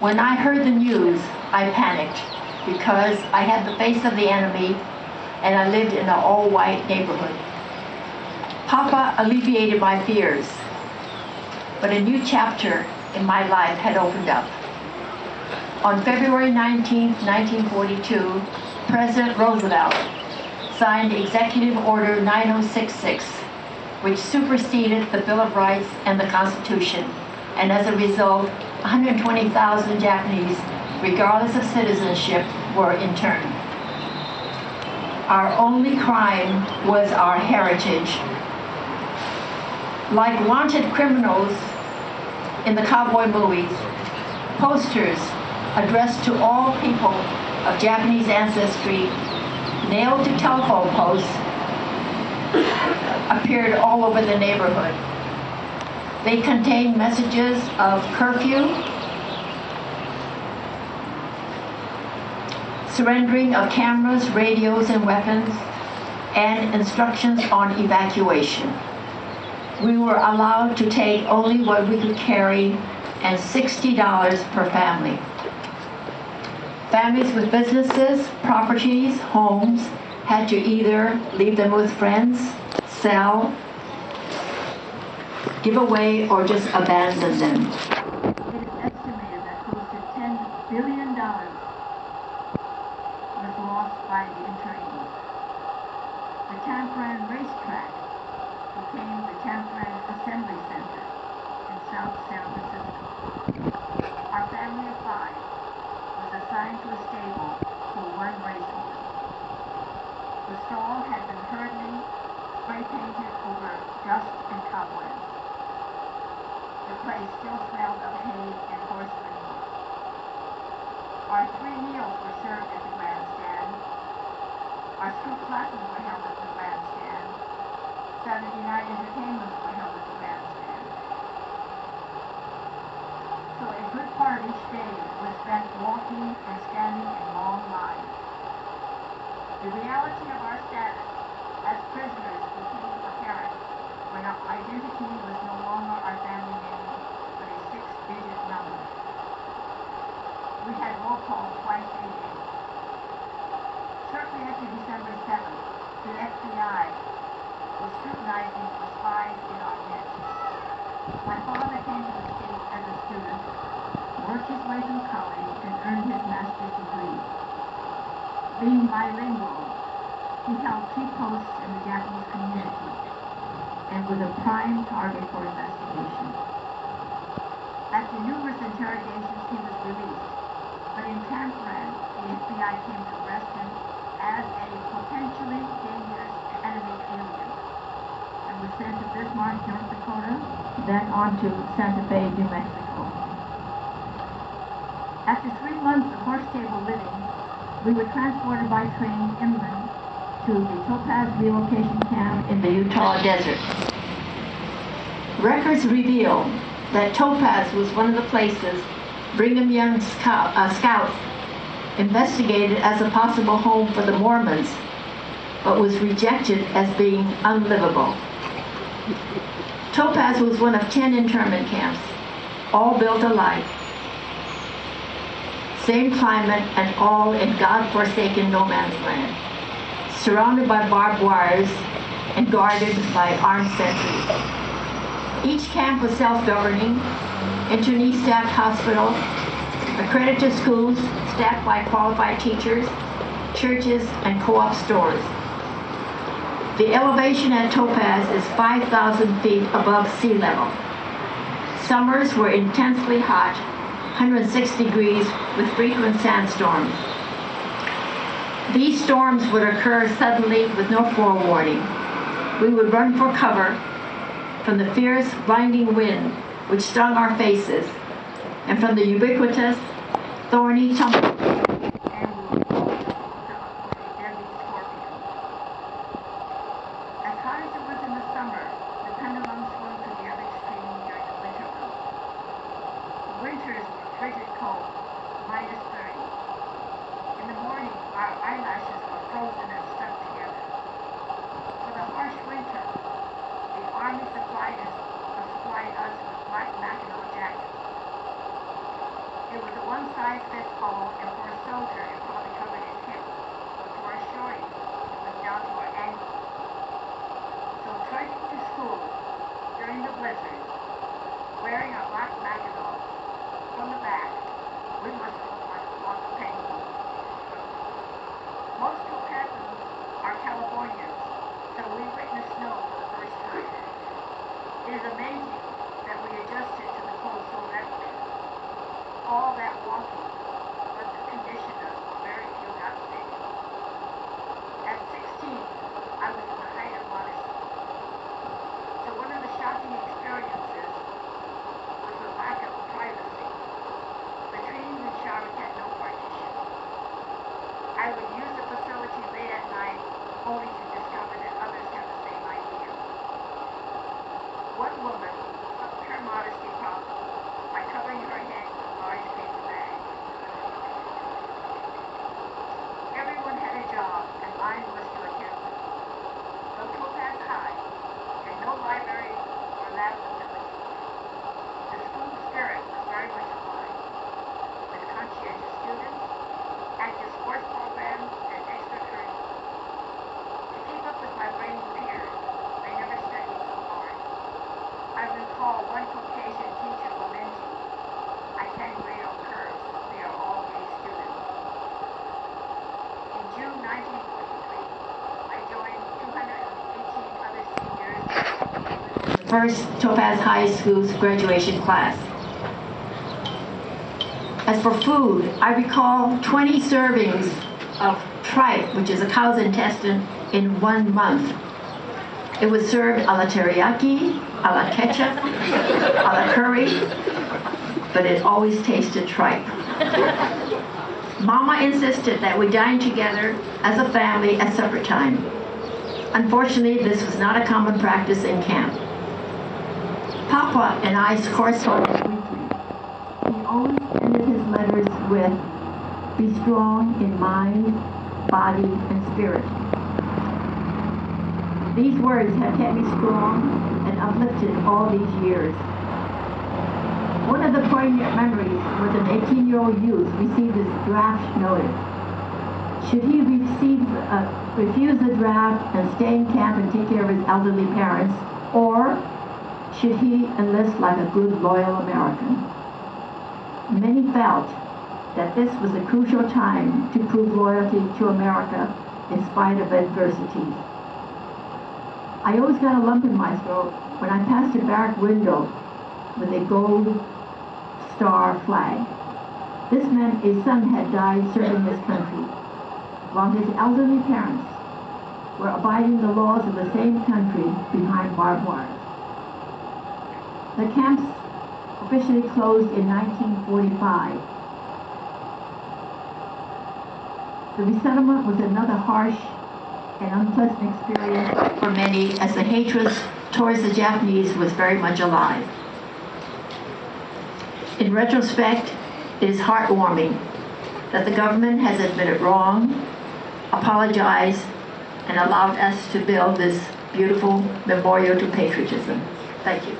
When I heard the news, I panicked because I had the face of the enemy and I lived in an all-white neighborhood. Papa alleviated my fears, but a new chapter in my life had opened up. On February 19, 1942, President Roosevelt signed Executive Order 9066, which superseded the Bill of Rights and the Constitution, and as a result, 120,000 Japanese, regardless of citizenship, were interned. Our only crime was our heritage. Like wanted criminals in the cowboy movies, posters addressed to all people of Japanese ancestry, nailed to telephone posts, appeared all over the neighborhood. They contained messages of curfew, surrendering of cameras, radios, and weapons, and instructions on evacuation. We were allowed to take only what we could carry and $60 per family. Families with businesses, properties, homes had to either leave them with friends, sell, give away, or just abandon them. It is estimated that close to $10 billion was lost by the internees. The Tampran racetrack became the Tampran Assembly Center in South San Francisco. Our family of 5 was assigned to a stable for one racehorse. The stall had been hurriedly spray painted over dust and cobwebs. The place still smelled of hay and horse manure. Our 3 meals were served at the grandstand. Our school classes were held at the grandstand. Saturday night entertainments were held at the grandstand. So a good part of each day was spent walking and standing in long lines. The reality of our status as prisoners became apparent when our identity was no longer our family name, but a 6-digit number. We had roll call twice a day. Shortly after December 7th, the FBI was scrutinizing for spies in our midst. My father came to the States as a student, worked his way through college, and earned his master's degree. Being bilingual, he held key posts in the Japanese community and was a prime target for investigation. After numerous interrogations, he was released, but in Tampran, the FBI came to arrest him as a potentially dangerous enemy alien and was sent to Bismarck, North Dakota, then on to Santa Fe, New Mexico. After 3 months of horse stable living, we were transported by train inland to the Topaz Relocation Camp in the Utah desert. Records reveal that Topaz was one of the places Brigham Young scouts investigated as a possible home for the Mormons, but was rejected as being unlivable. Topaz was one of 10 internment camps, all built alike. Same climate and all in God-forsaken no man's land, surrounded by barbed wires and guarded by armed sentries. Each camp was self-governing, internee-staffed hospital, accredited schools staffed by qualified teachers, churches, and co-op stores. The elevation at Topaz is 5,000 feet above sea level. Summers were intensely hot, 106 degrees with frequent sandstorms. These storms would occur suddenly with no forewarning. We would run for cover from the fierce, blinding wind which stung our faces, and from the ubiquitous, thorny tumbleweed and deadly scorpion. As hot as it was in the summer, the pendulum swung to the other extreme during the winter months. The winters were frigid cold, -30. In the morning, our eyelashes were frozen and stuck together. For the harsh winter, the Army supplied us with black mackinaw jackets. It was a one-size-fits-all, and for a soldier, it probably covered his hip. But for a shorty, it was down to her ankle. So trudging to school during the blizzard, wearing our black mackinaws from the back, we must have looked like a flock of penguins. Most Topazans are Californians, so we witnessed snow for the first time. It is amazing that we adjusted to the cold so readily. All that walking must have conditioned us, but very few got sick. At 16, I was in the height of modesty. So one of the shocking experiences was the lack of privacy. Latrines and showers had no partition. I would use the facility late at night only to discover that others had the same idea. One woman solved her modesty problem by covering her head with a large paper bag. Everyone had a job, and mine was to attend school. Though Topaz High had no library or lab facilities, the school spirit was very much alive, with conscientious students, active sports programs, and extracurriculars. To keep up with my brainy peers, I never studied so hard. I recall one Caucasian teacher lamenting, "I can't grade on curves. We are all gay students." In June 1943, I joined 218 other seniors in the first Topaz High School's graduation class. As for food, I recall 20 servings of tripe, which is a cow's intestine, in 1 month. It was served a la teriyaki, a la ketchup, a la curry, but it always tasted tripe. Mama insisted that we dine together as a family at supper time. Unfortunately, this was not a common practice in camp. Papa and I corresponded weekly. He always ended his letters with, "Be strong in mind, body, and spirit." These words have kept me strong and uplifted all these years. One of the poignant memories was an 18-year-old youth received his draft notice. Should he refuse the draft and stay in camp and take care of his elderly parents, or should he enlist like a good, loyal American? Many felt that this was a crucial time to prove loyalty to America in spite of adversities. I always got a lump in my throat when I passed a barrack window with a gold star flag. This meant a son had died serving his country, while his elderly parents were abiding the laws of the same country behind barbed wire. The camps officially closed in 1945. The resettlement was another harsh and unpleasant experience for many, as the hatred towards the Japanese was very much alive. In retrospect, it is heartwarming that the government has admitted wrong, apologized, and allowed us to build this beautiful memorial to patriotism. Thank you.